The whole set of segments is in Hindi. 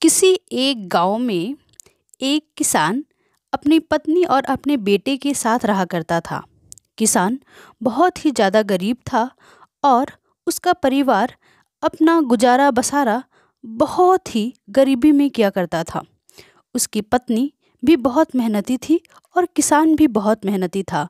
किसी एक गांव में एक किसान अपनी पत्नी और अपने बेटे के साथ रहा करता था। किसान बहुत ही ज़्यादा गरीब था और उसका परिवार अपना गुजारा बसारा बहुत ही गरीबी में किया करता था। उसकी पत्नी भी बहुत मेहनती थी और किसान भी बहुत मेहनती था।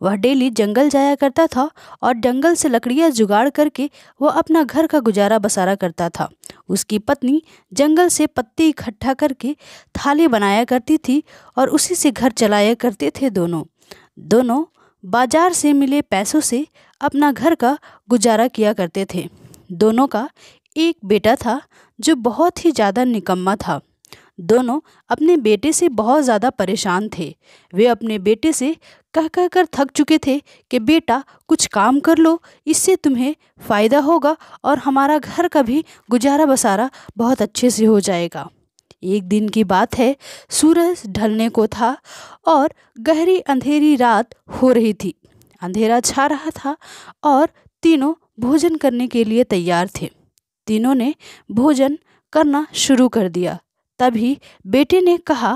वह डेली जंगल जाया करता था और जंगल से लकड़ियाँ जुगाड़ करके वह अपना घर का गुजारा बसारा करता था। उसकी पत्नी जंगल से पत्ते इकट्ठा करके थाली बनाया करती थी और उसी से घर चलाया करते थे। दोनों बाजार से मिले पैसों से अपना घर का गुजारा किया करते थे। दोनों का एक बेटा था जो बहुत ही ज़्यादा निकम्मा था। दोनों अपने बेटे से बहुत ज़्यादा परेशान थे। वे अपने बेटे से कह कह कर थक चुके थे कि बेटा कुछ काम कर लो, इससे तुम्हें फ़ायदा होगा और हमारा घर का भी गुजारा बसारा बहुत अच्छे से हो जाएगा। एक दिन की बात है, सूरज ढलने को था और गहरी अंधेरी रात हो रही थी। अंधेरा छा रहा था और तीनों भोजन करने के लिए तैयार थे। तीनों ने भोजन करना शुरू कर दिया। तभी बेटे ने कहा,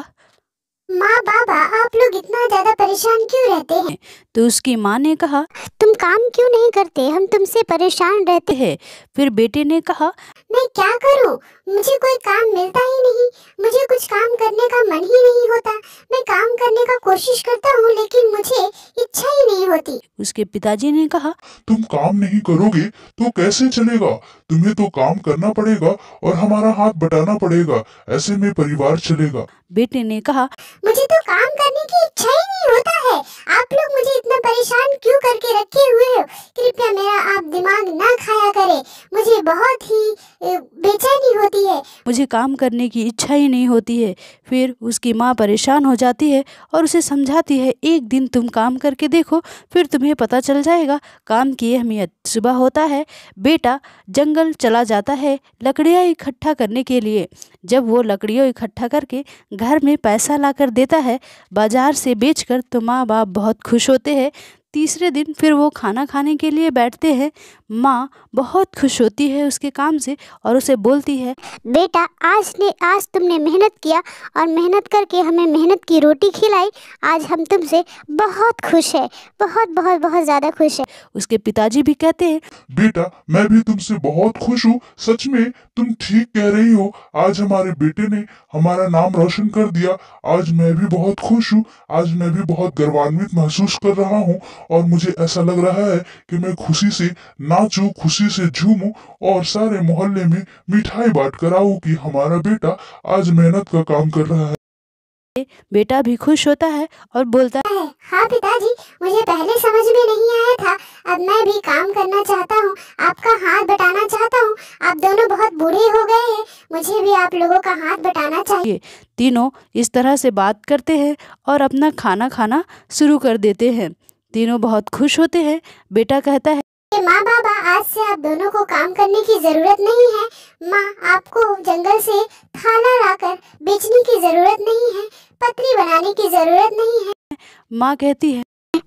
माँ बाबा आप लोग इतना ज्यादा परेशान क्यों रहते हैं? तो उसकी माँ ने कहा, तुम काम क्यों नहीं करते, हम तुमसे परेशान रहते हैं। फिर बेटे ने कहा, मैं क्या करूँ, मुझे कोई काम मिलता ही नहीं, मुझे कुछ काम करने का मन ही नहीं होता। मैं काम करने का कोशिश करता हूँ लेकिन मुझे इच्छा ही नहीं होती। उसके पिताजी ने कहा, तुम काम नहीं करोगे तो कैसे चलेगा, तुम्हें तो काम करना पड़ेगा और हमारा हाथ बटाना पड़ेगा, ऐसे में परिवार चलेगा। बेटे ने कहा, मुझे तो काम करने की इच्छा ही नहीं होता है, आप लोग मुझे इतना परेशान क्यों करके रखे हुए हो? कृपया मेरा आप दिमाग ना खाया करें, मुझे बहुत ही बेचैनी होती है, मुझे काम करने की इच्छा ही नहीं होती है। फिर उसकी माँ परेशान हो जाती है और उसे समझाती है, एक दिन तुम काम करके देखो, फिर तुम्हें पता चल जाएगा काम की अहमियत। सुबह होता है, बेटा जंगल चला जाता है लकड़ियाँ इकट्ठा करने के लिए। जब वो लकड़ियाँ इकट्ठा करके घर में पैसा लाकर देता है बाजार से बेचकर, तो माँ बाप बहुत खुश होते हैं। तीसरे दिन फिर वो खाना खाने के लिए बैठते हैं। माँ बहुत खुश होती है उसके काम से और उसे बोलती है, बेटा आज तुमने मेहनत किया और मेहनत करके हमें मेहनत की रोटी खिलाई, आज हम तुमसे बहुत खुश है, बहुत बहुत बहुत ज़्यादा खुश है। उसके पिताजी भी कहते हैं, बेटा मैं भी तुमसे बहुत खुश हूँ, सच में तुम ठीक कह रही हो, आज हमारे बेटे ने हमारा नाम रोशन कर दिया, आज मैं भी बहुत खुश हूँ, आज मैं भी बहुत गर्वान्वित महसूस कर रहा हूँ और मुझे ऐसा लग रहा है कि मैं खुशी से नाचूं, खुशी से झूमूं और सारे मोहल्ले में मिठाई बांट कर आऊं कि हमारा बेटा आज मेहनत का काम कर रहा है। बेटा भी खुश होता है और बोलता है, हाँ पिताजी, मुझे पहले समझ में नहीं आया था, अब मैं भी काम करना चाहता हूँ, आपका हाथ बटाना चाहता हूँ। आप दोनों बहुत बूढ़े हो गए हैं, मुझे भी आप लोगों का हाथ बटाना चाहिए। तीनों इस तरह से बात करते हैं और अपना खाना खाना शुरू कर देते हैं। तीनों बहुत खुश होते हैं। बेटा कहता है, माँ बाबा आज से आप दोनों को काम करने की जरूरत नहीं है, माँ आपको जंगल से खाना लाकर बेचने की जरूरत नहीं है, पतरी बनाने की जरूरत नहीं है। माँ कहती है,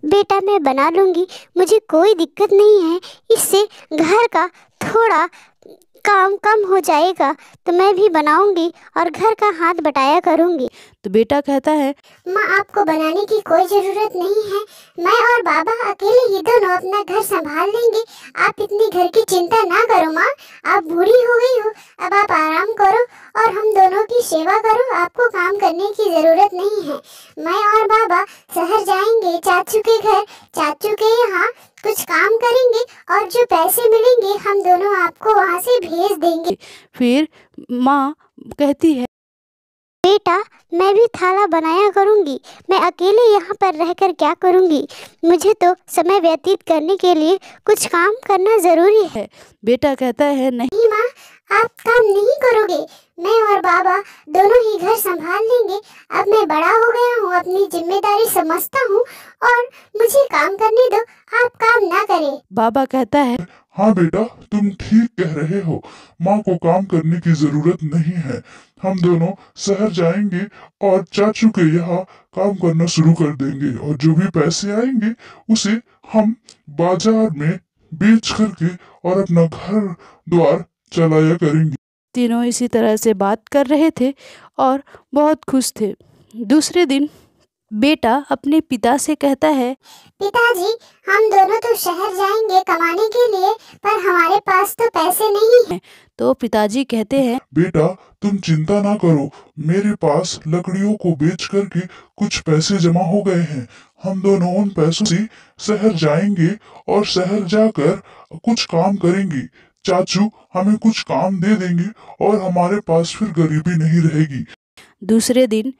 बेटा मैं बना लूंगी, मुझे कोई दिक्कत नहीं है, इससे घर का थोड़ा काम कम हो जाएगा, तो मैं भी बनाऊंगी और घर का हाथ बटाया करूंगी। तो बेटा कहता है, माँ आपको बनाने की कोई ज़रूरत नहीं है, मैं और बाबा अकेले ही दोनों अपना घर संभाल लेंगे, आप इतनी घर की चिंता ना करो माँ, आप बूढ़ी हो गई हो, अब आप आराम करो और हम दोनों की सेवा करो, आपको काम करने की ज़रूरत नहीं है। मैं और बाबा शहर जाएंगे चाचू के घर, चाचू के यहाँ कुछ काम करेंगे और जो पैसे मिलेंगे हम दोनों आपको वहाँ से भेज देंगे। फिर माँ कहती है, बेटा मैं भी थाला बनाया करूँगी, मैं अकेले यहाँ पर रहकर क्या करूँगी, मुझे तो समय व्यतीत करने के लिए कुछ काम करना ज़रूरी है। बेटा कहता है, नहीं माँ आप काम नहीं करोगे, मैं और बाबा दोनों ही घर संभाल लेंगे, अब मैं बड़ा हो गया हूँ, अपनी जिम्मेदारी समझता हूँ और मुझे काम करने दो, आप काम ना करें। बाबा कहता है, हाँ बेटा तुम ठीक कह रहे हो, माँ को काम करने की जरूरत नहीं है, हम दोनों शहर जाएंगे और चाचू के यहाँ काम करना शुरू कर देंगे और जो भी पैसे आएंगे उसे हम बाजार में बेच करके और अपना घर द्वार चलाया करेंगे। तीनों इसी तरह से बात कर रहे थे और बहुत खुश थे। दूसरे दिन बेटा अपने पिता से कहता है, पिताजी, हम दोनों तो शहर जाएंगे कमाने के लिए, पर हमारे पास तो पैसे नहीं हैं। तो पिताजी कहते हैं, बेटा तुम चिंता ना करो, मेरे पास लकड़ियों को बेच करके कुछ पैसे जमा हो गए हैं। हम दोनों उन पैसों से शहर जाएंगे और शहर जाकर कुछ काम करेंगे। चाचू हमें कुछ काम दे देंगे और हमारे पास फिर गरीबी नहीं रहेगी। दूसरे दिन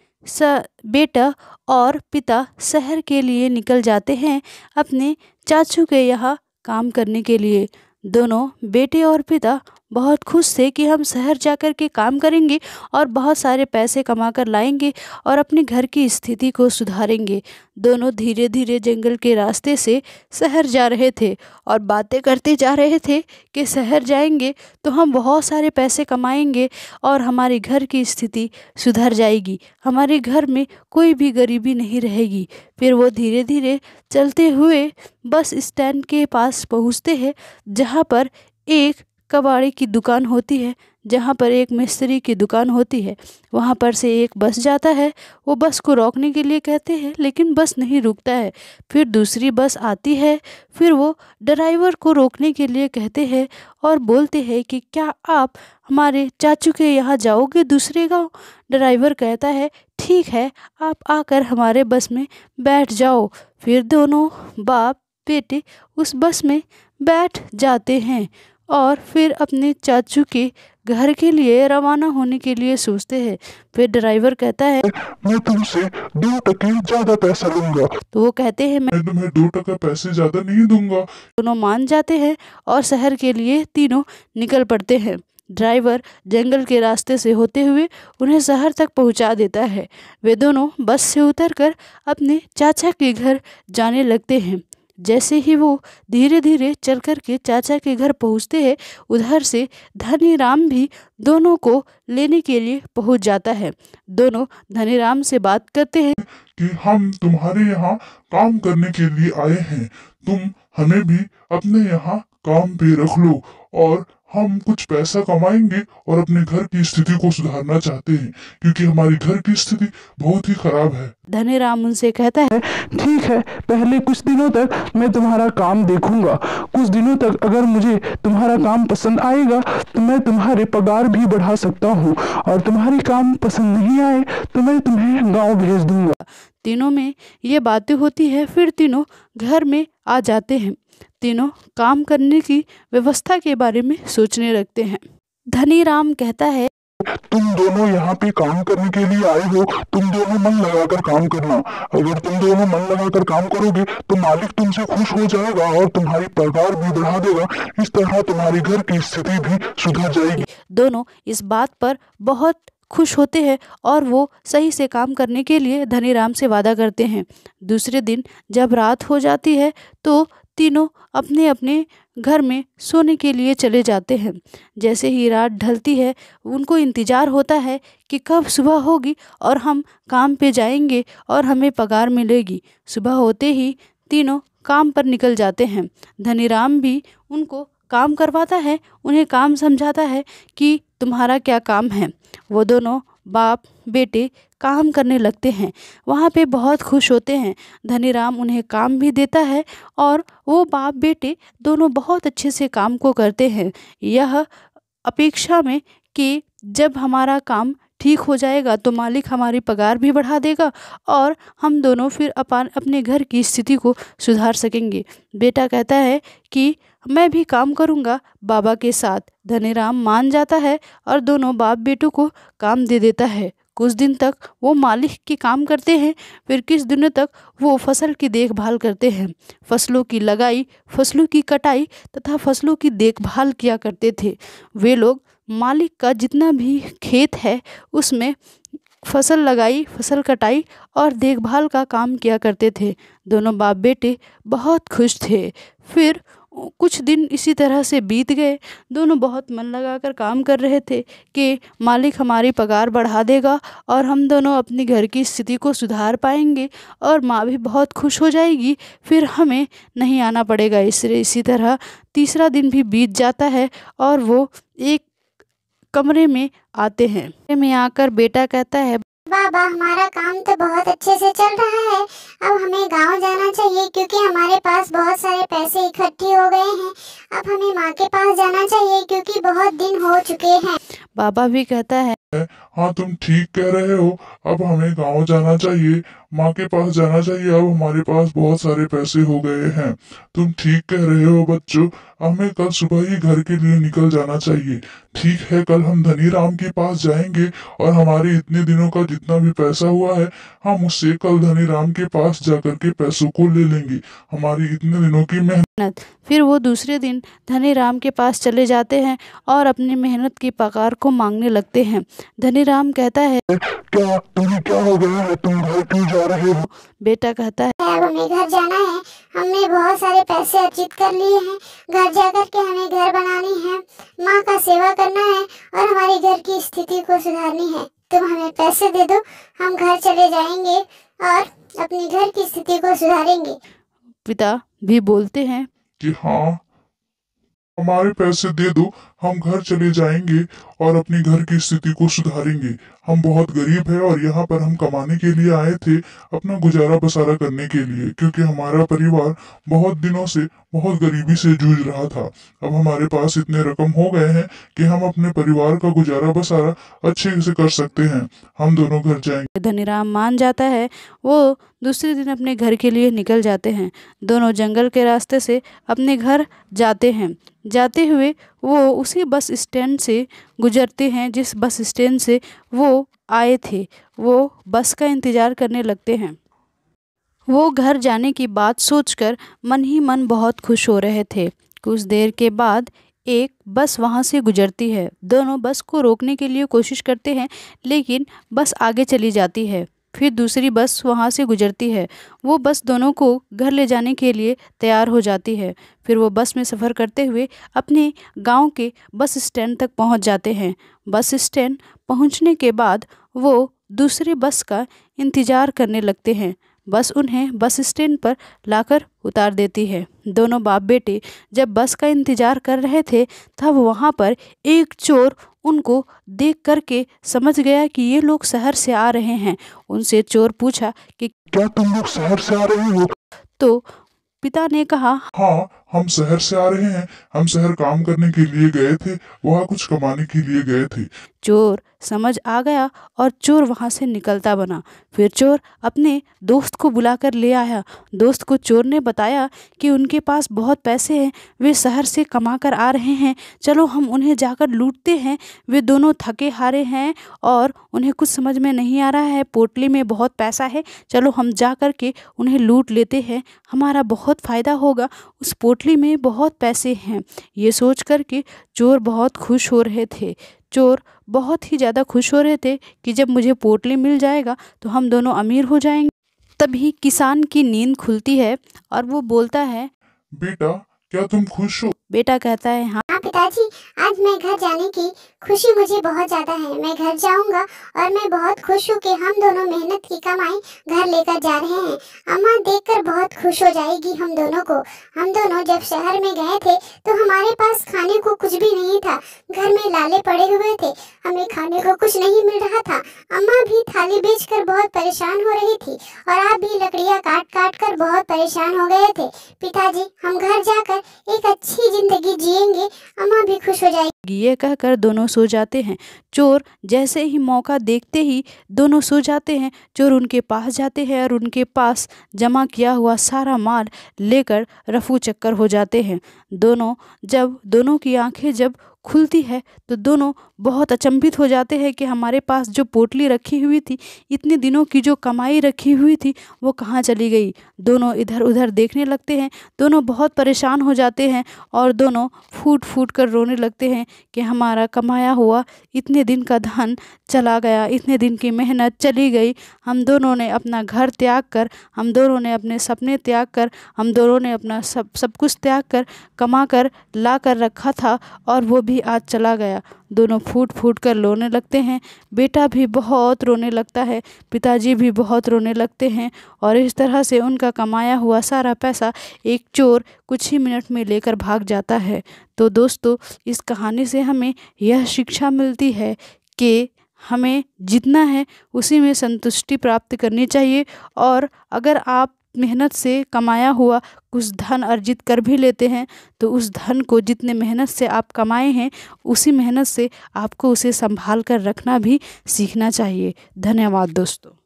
बेटा और पिता शहर के लिए निकल जाते हैं अपने चाचू के यहाँ काम करने के लिए। दोनों बेटे और पिता बहुत खुश थे कि हम शहर जाकर के काम करेंगे और बहुत सारे पैसे कमा कर लाएंगे और अपने घर की स्थिति को सुधारेंगे। दोनों धीरे धीरे जंगल के रास्ते से शहर जा रहे थे और बातें करते जा रहे थे कि शहर जाएंगे तो हम बहुत सारे पैसे कमाएंगे और हमारे घर की स्थिति सुधर जाएगी, हमारे घर में कोई भी गरीबी नहीं रहेगी। फिर वो धीरे धीरे चलते हुए बस स्टैंड के पास पहुँचते हैं, जहाँ पर एक कबाड़ी की दुकान होती है, जहाँ पर एक मिस्त्री की दुकान होती है। वहाँ पर से एक बस जाता है। वो बस को रोकने के लिए कहते हैं, लेकिन बस नहीं रुकता है। फिर दूसरी बस आती है। फिर वो ड्राइवर को रोकने के लिए कहते हैं और बोलते हैं कि क्या आप हमारे चाचू के यहाँ जाओगे दूसरे गांव। ड्राइवर कहता है, ठीक है, आप आकर हमारे बस में बैठ जाओ। फिर दोनों बाप बेटे उस बस में बैठ जाते हैं और फिर अपने चाचू के घर के लिए रवाना होने के लिए सोचते हैं। फिर ड्राइवर कहता है, मैं तुमसे 2% ज्यादा पैसा लूंगा। तो वो कहते हैं, मैं तुम्हें 2% पैसे ज्यादा नहीं दूंगा। दोनों मान जाते हैं और शहर के लिए तीनों निकल पड़ते हैं। ड्राइवर जंगल के रास्ते से होते हुए उन्हें शहर तक पहुंचा देता है। वे दोनों बस से उतरकर अपने चाचा के घर जाने लगते हैं। जैसे ही वो धीरे धीरे चल कर के चाचा के घर पहुंचते हैं, उधर से धनीराम भी दोनों को लेने के लिए पहुंच जाता है। दोनों धनीराम से बात करते हैं कि हम तुम्हारे यहाँ काम करने के लिए आए हैं, तुम हमें भी अपने यहाँ काम पे रख लो और हम कुछ पैसा कमाएंगे और अपने घर की स्थिति को सुधारना चाहते हैं, क्योंकि हमारी घर की स्थिति बहुत ही खराब है। धनीराम उनसे कहता है, ठीक है, पहले कुछ दिनों तक मैं तुम्हारा काम देखूंगा। कुछ दिनों तक अगर मुझे तुम्हारा काम पसंद आएगा तो मैं तुम्हारे पगार भी बढ़ा सकता हूँ, और तुम्हारी काम पसंद नहीं आए तो मैं तुम्हें गांव भेज दूंगा। तीनों में ये बातें होती है। फिर तीनों घर में आ जाते हैं। तीनों काम करने की व्यवस्था के बारे में सोचने लगते हैं। धनीराम कहता है, तुम दोनों यहाँ पे काम करने के लिए आए हो, तुम दोनों मन लगाकर काम करना। अगर तुम दोनों मन लगाकर काम करोगे तो मालिक तुमसे खुश हो जाएगा और तुम्हारी पगार भी बढ़ा देगा। इस तरह तुम्हारी घर की स्थिति भी सुधर जाएगी। दोनों इस बात पर बहुत खुश होते हैं और वो सही से काम करने के लिए धनीराम से वादा करते हैं। दूसरे दिन जब रात हो जाती है तो तीनों अपने अपने घर में सोने के लिए चले जाते हैं। जैसे ही रात ढलती है, उनको इंतज़ार होता है कि कब सुबह होगी और हम काम पे जाएंगे और हमें पगार मिलेगी। सुबह होते ही तीनों काम पर निकल जाते हैं। धनीराम भी उनको काम करवाता है, उन्हें काम समझाता है कि तुम्हारा क्या काम है। वो दोनों बाप बेटे काम करने लगते हैं। वहाँ पे बहुत खुश होते हैं। धनीराम उन्हें काम भी देता है और वो बाप बेटे दोनों बहुत अच्छे से काम को करते हैं, यह अपेक्षा में कि जब हमारा काम ठीक हो जाएगा तो मालिक हमारी पगार भी बढ़ा देगा और हम दोनों फिर अपने घर की स्थिति को सुधार सकेंगे। बेटा कहता है कि मैं भी काम करूँगा बाबा के साथ। धनीराम मान जाता है और दोनों बाप बेटों को काम दे देता है। कुछ दिन तक वो मालिक के काम करते हैं। फिर कुछ दिनों तक वो फसल की देखभाल करते हैं। फसलों की लगाई, फसलों की कटाई तथा फसलों की देखभाल किया करते थे। वे लोग मालिक का जितना भी खेत है उसमें फसल लगाई, फसल कटाई और देखभाल का काम किया करते थे। दोनों बाप बेटे बहुत खुश थे। फिर कुछ दिन इसी तरह से बीत गए। दोनों बहुत मन लगाकर काम कर रहे थे कि मालिक हमारी पगार बढ़ा देगा और हम दोनों अपनी घर की स्थिति को सुधार पाएंगे और माँ भी बहुत खुश हो जाएगी, फिर हमें नहीं आना पड़ेगा। इसी तरह तीसरा दिन भी बीत जाता है और वो एक कमरे में आते हैं। कमरे में आकर बेटा कहता है, बाबा हमारा काम तो बहुत अच्छे से चल रहा है, अब हमें गांव जाना चाहिए क्योंकि हमारे पास बहुत सारे पैसे इकट्ठे हो गए हैं। अब हमें माँ के पास जाना चाहिए क्योंकि बहुत दिन हो चुके हैं। बाबा भी कहता है, हाँ तुम ठीक कह रहे हो, अब हमें गांव जाना चाहिए, माँ के पास जाना चाहिए, अब हमारे पास बहुत सारे पैसे हो गए हैं। तुम ठीक कह रहे हो बच्चों, हमें कल सुबह ही घर के लिए निकल जाना चाहिए। ठीक है, कल हम धनी राम के पास जाएंगे और हमारे इतने दिनों का जितना भी पैसा हुआ है हम उससे कल धनी राम के पास जाकर के पैसों को ले लेंगे, हमारी इतने दिनों की मेहनत। फिर वो दूसरे दिन धनी राम के पास चले जाते हैं और अपनी मेहनत की पगार को मांगने लगते हैं। धनी राम कहता है, क्या तुम्हें क्या हो गया है, तुम घर क्यों जा रहे हो? बेटा कहता है, अब हमें घर जाना है, हमने बहुत सारे पैसे अर्जित कर लिए हैं, घर जाकर के हमें घर बनानी है, माँ का सेवा करना है और हमारे घर की स्थिति को सुधारनी है। तुम हमें पैसे दे दो, हम घर चले जाएंगे और अपनी घर की स्थिति को सुधारेंगे। पिता भी बोलते हैं कि हाँ हमारे पैसे दे दो, हम घर चले जाएंगे और अपनी घर की स्थिति को सुधारेंगे। हम बहुत गरीब है और यहाँ पर हम कमाने के लिए आए थे, अपना गुजारा बसारा करने के लिए, क्योंकि हमारा परिवार बहुत दिनों से बहुत गरीबी से जूझ रहा था। अब हमारे पास इतने रकम हो गए हैं कि हम अपने परिवार का गुजारा बसारा अच्छे से कर सकते हैं। हम दोनों घर जाएंगे। धनीराम मान जाता है। वो दूसरे दिन अपने घर के लिए निकल जाते हैं। दोनों जंगल के रास्ते से अपने घर जाते हैं। जाते हुए वो उसी बस स्टैंड से गुजरते हैं जिस बस स्टैंड से वो आए थे। वो बस का इंतज़ार करने लगते हैं। वो घर जाने की बात सोचकर मन ही मन बहुत खुश हो रहे थे। कुछ देर के बाद एक बस वहाँ से गुजरती है। दोनों बस को रोकने के लिए कोशिश करते हैं, लेकिन बस आगे चली जाती है। फिर दूसरी बस वहाँ से गुजरती है। वो बस दोनों को घर ले जाने के लिए तैयार हो जाती है। फिर वो बस में सफ़र करते हुए अपने गांव के बस स्टैंड तक पहुँच जाते हैं। बस स्टैंड पहुँचने के बाद वो दूसरे बस का इंतज़ार करने लगते हैं। बस उन्हें बस स्टैंड पर लाकर उतार देती है। दोनों बाप बेटे जब बस का इंतज़ार कर रहे थे तब वहाँ पर एक चोर उनको देख करके समझ गया कि ये लोग शहर से आ रहे हैं। उनसे चोर पूछा कि क्या तुम लोग शहर से आ रहे हो? तो पिता ने कहा, हाँ हम शहर से आ रहे हैं, हम शहर काम करने के लिए गए थे, वहाँ कुछ कमाने के लिए गए थे। चोर समझ आ गया और चोर वहाँ से निकलता बना। फिर चोर अपने दोस्त को बुलाकर ले आया। दोस्त को चोर ने बताया कि उनके पास बहुत पैसे हैं, वे शहर से कमा कर आ रहे हैं, चलो हम उन्हें जाकर लूटते हैं। वे दोनों थके हारे हैं और उन्हें कुछ समझ में नहीं आ रहा है, पोटली में बहुत पैसा है, चलो हम जा कर के उन्हें लूट लेते हैं, हमारा बहुत फ़ायदा होगा, उस पोटली में बहुत पैसे हैं। ये सोच कर के चोर बहुत खुश हो रहे थे। चोर बहुत ही ज़्यादा खुश हो रहे थे कि जब मुझे पोटली मिल जाएगा तो हम दोनों अमीर हो जाएंगे। तभी किसान की नींद खुलती है और वो बोलता है, बेटा क्या तुम खुश हो? बेटा कहता है, हाँ पिताजी, आज मैं घर जाने की खुशी मुझे बहुत ज़्यादा है। मैं घर जाऊंगा और मैं बहुत खुश हूँ कि हम दोनों मेहनत की कमाई घर लेकर जा रहे हैं। अम्मा देखकर बहुत खुश हो जाएगी हम दोनों को। हम दोनों जब शहर में गए थे तो हमारे पास खाने को कुछ भी नहीं था, घर में लाले पड़े हुए थे, हमें खाने को कुछ नहीं मिल रहा था। अम्मा भी थाली बेचकर बहुत परेशान हो रही थी और आप भी लकड़ियाँ काट काट कर बहुत परेशान हो गए थे। पिताजी, हम घर जाकर एक अच्छी जिंदगी जिएंगे, अम्मा भी खुश हो जाएगी। ये कहकर दोनों सो जाते हैं। चोर जैसे ही मौका देखते ही दोनों सो जाते हैं। चोर उनके पास जाते हैं और उनके पास जमा किया हुआ सारा माल लेकर रफू चक्कर हो जाते हैं। दोनों की आंखें जब खुलती है तो दोनों बहुत अचंभित हो जाते हैं कि हमारे पास जो पोटली रखी हुई थी, इतने दिनों की जो कमाई रखी हुई थी, वो कहाँ चली गई। दोनों इधर उधर देखने लगते हैं। दोनों बहुत परेशान हो जाते हैं और दोनों फूट फूट कर रोने लगते हैं कि हमारा कमाया हुआ इतने दिन का धन चला गया, इतने दिन की मेहनत चली गई। हम दोनों ने अपना घर त्याग कर, हम दोनों ने अपने सपने त्याग कर, हम दोनों ने अपना सब कुछ त्याग कर कमा कर ला कर रखा था, और वो भी ही आज चला गया। दोनों फूट फूट कर रोने लगते हैं। बेटा भी बहुत रोने लगता है, पिताजी भी बहुत रोने लगते हैं और इस तरह से उनका कमाया हुआ सारा पैसा एक चोर कुछ ही मिनट में लेकर भाग जाता है। तो दोस्तों, इस कहानी से हमें यह शिक्षा मिलती है कि हमें जितना है उसी में संतुष्टि प्राप्त करनी चाहिए, और अगर आप मेहनत से कमाया हुआ कुछ धन अर्जित कर भी लेते हैं तो उस धन को जितने मेहनत से आप कमाए हैं उसी मेहनत से आपको उसे संभाल कर रखना भी सीखना चाहिए। धन्यवाद दोस्तों।